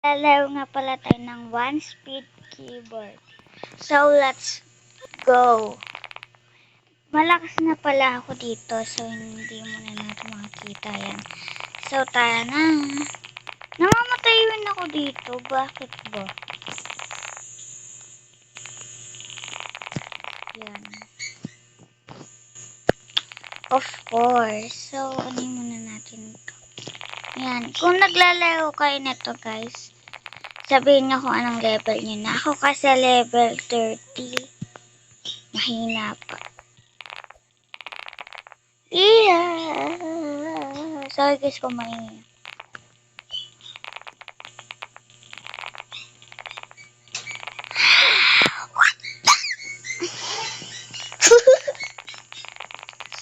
Lalaro nga pala tayo ng one-speed keyboard. So, let's go! Malakas na pala ako dito, so hindi mo na natin makikita yan. So, tara na! Namamatay rin ako dito, bakit ba? Yan. Of course. So, ano muna natin ito? Yan. Kung naglalaro kayo nito, guys, sabihin nyo kung anong level nyo na. Ako kasi level 30. Mahina pa. Yeah! Sorry guys kung mahina.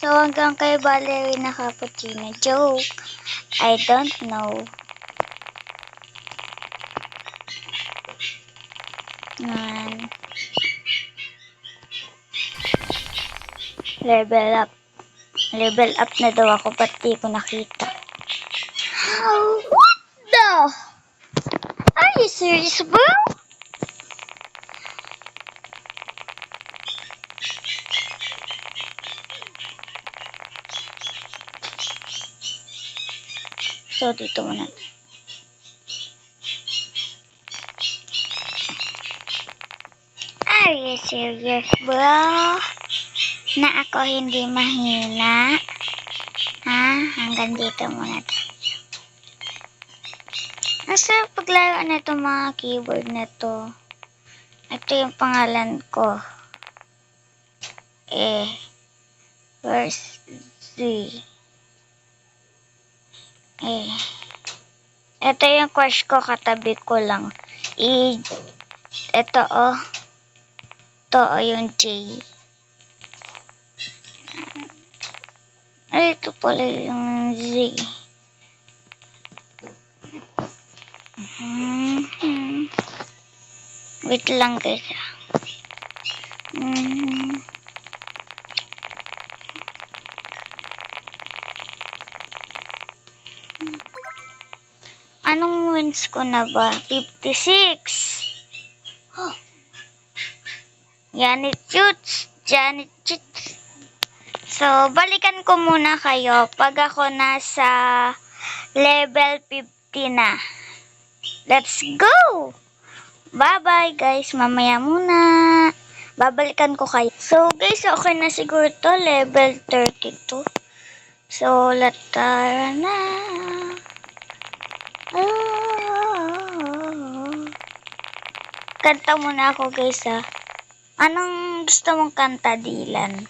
So, hanggang kay Ballerina Cappuccino. Joke. I don't know. Yan. Level up. Level up na daw ako, ba't di ko nakita? What the? Are you serious, bro? So, dito muna. Are you serious, bro? Na ako hindi mahina? Ha? Hanggang dito muna tayo. Nasa paglaro na itong mga keyboard na to. Ito yung pangalan ko. Where's Z? Ito yung crush ko, katabi ko lang. Ito Ito yung J. Ay, ito pala yung Z. Wait lang guys. Anong wins ko na ba? 56. Oh. Janet shoots. So, balikan ko muna kayo pag ako nasa level 50 na. Let's go! Bye-bye guys. Mamaya muna. Babalikan ko kayo. So, guys, okay na siguro to. Level 32. So, tara na. Kanta muna ako guys ha. Anong gusto mong kanta, Dylan?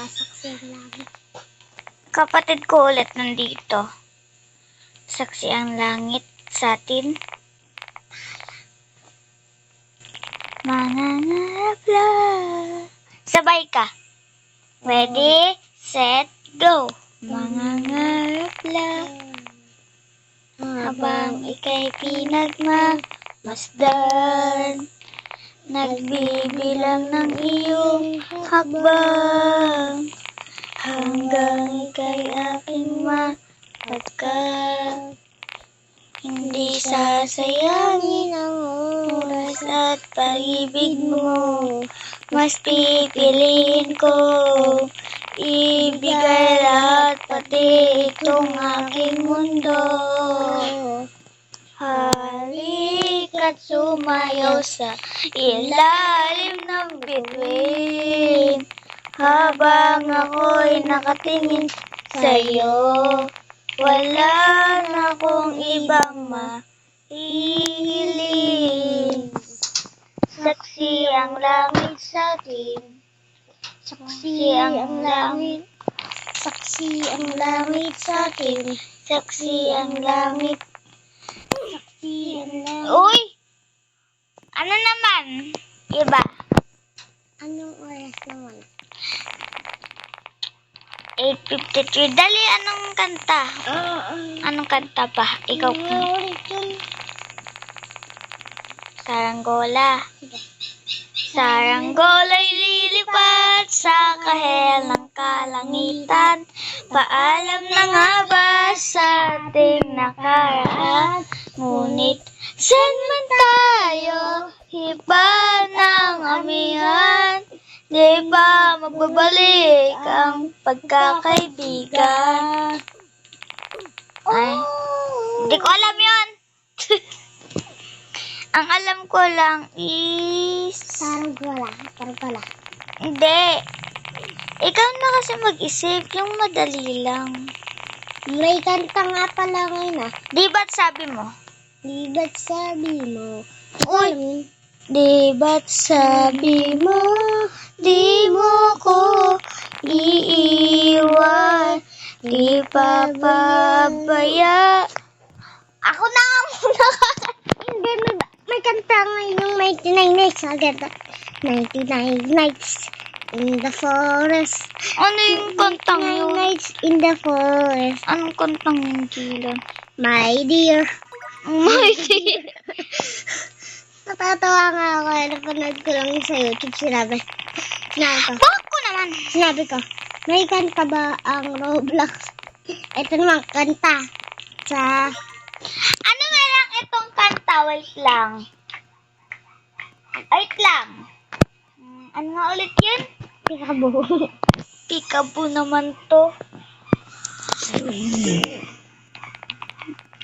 Saksi ang langit. Kapatid ko ulit nandito. Saksi ang langit sa atin. Mangangarap lang. Sabay ka. Ready, set, go. Mangangarap lang. Habang ika'y pinagmamasdan, nagbibilang ng iyong hakbang, hanggang ika'y aking mapagkat. Hindi sasayangin ang oras at pag-ibig mo, mas pipiliin ko ibigay lahat, pati itong aking mundo. Halika't sumayaw sa ilalim ng bituin, habang ako'y nakatingin sa'yo. Wala na akong ibang mahihiling. Saksi ang langit sa atin. Saksi ang langit. Saksi ang langit sa atin. Saksi ang langit. Saksi ang langit. Uy! Ano naman? Iba. Anong oras naman? 8:53. Dali, anong kanta? Anong kanta pa? Ikaw pa. Saranggola. Saranggola'y lilipad sa kahel ng kalangitan. Paalam na nga ba sa ating nakaraan? Ngunit saan man tayo, iba ng amihan. Di ba magbabalik ang pagkakaibigan? Ay, hindi ko alam yun. Ang alam ko lang is... Parang wala. Hindi. Ikaw na kasi mag-isip, yung madali lang. May kanta nga pala ngayon ah. Di ba't sabi mo? Di ba't sabi mo? Uy! Uy! Di ba't sabi mo, di mo ko iiwan, di papabaya. Ako na nga muna. Hindi, may kanta ngayon yung 99 nights. Agad. 99 nights in the forest. Ano yung kantang 99 yun? nights in the forest. Anong kantang yung Jilan? My dear. My dear. Natatawa nga ako. Napanood ko lang sa YouTube. Sinabi ko. Bako naman. Sinabi ko, may kanta ba ang Roblox? Ito naman, kanta. Sa... Ano nga lang itong kanta? Wait lang. Wait lang. Ano nga ulit yun? Peekaboo. Peekaboo naman to.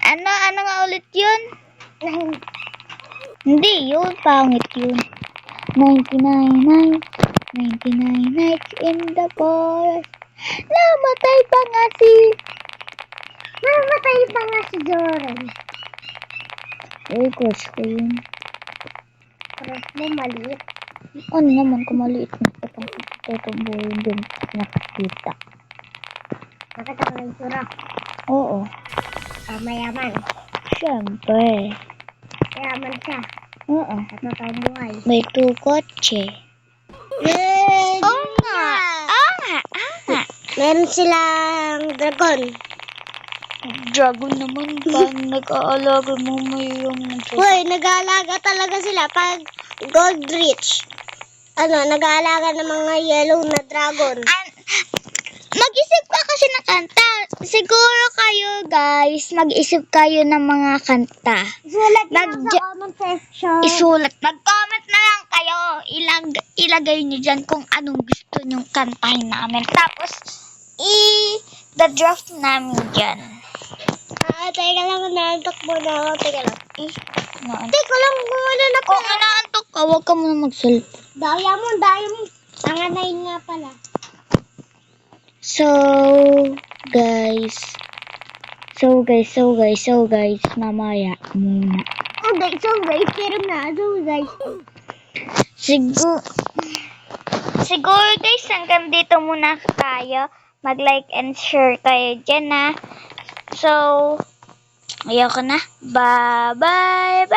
Ano nga ulit yun? Hindi yun, pangit yun. 99 nights, 99 nights in the forest. Namatay pa nga si Joran. Uy, coach ko yun. Cross mo maliit. Ano naman kung maliit na itong buhay din nakakita. Nakita ko ng sura. Oo, Mayaman. syempre. Mayaman siya. Oo, At matabuhay. may 2 kotse. Oo nga. Meron silang dragon. Dragon naman ba? Nag-aalaga mo yung Hoy, nag-aalaga talaga sila pag gold rich. Nag-aalaga ng mga yellow na dragon. Mag-isip ka kasi ng kanta. Siguro kayo guys, mag-isip kayo ng mga kanta. Sulat Nag- lang sa comment section. Isulat. Mag-comment na lang kayo. Ilagay nyo dyan kung anong gusto nyong kantahin namin. Tapos, the-draft namin dyan. Teka lang, naantok muna ako. Teka lang. Naan. Teka lang, gumala na Kung inaantok ka, huwag ka muna mag-cellphone. Daya mo. Anganayin nga pala. So guys, mamaya muna. Pero guys. Siguro guys, hanggang dito muna tayo. Mag-like and share tayo dyan na. So, ayoko na. Bye-bye.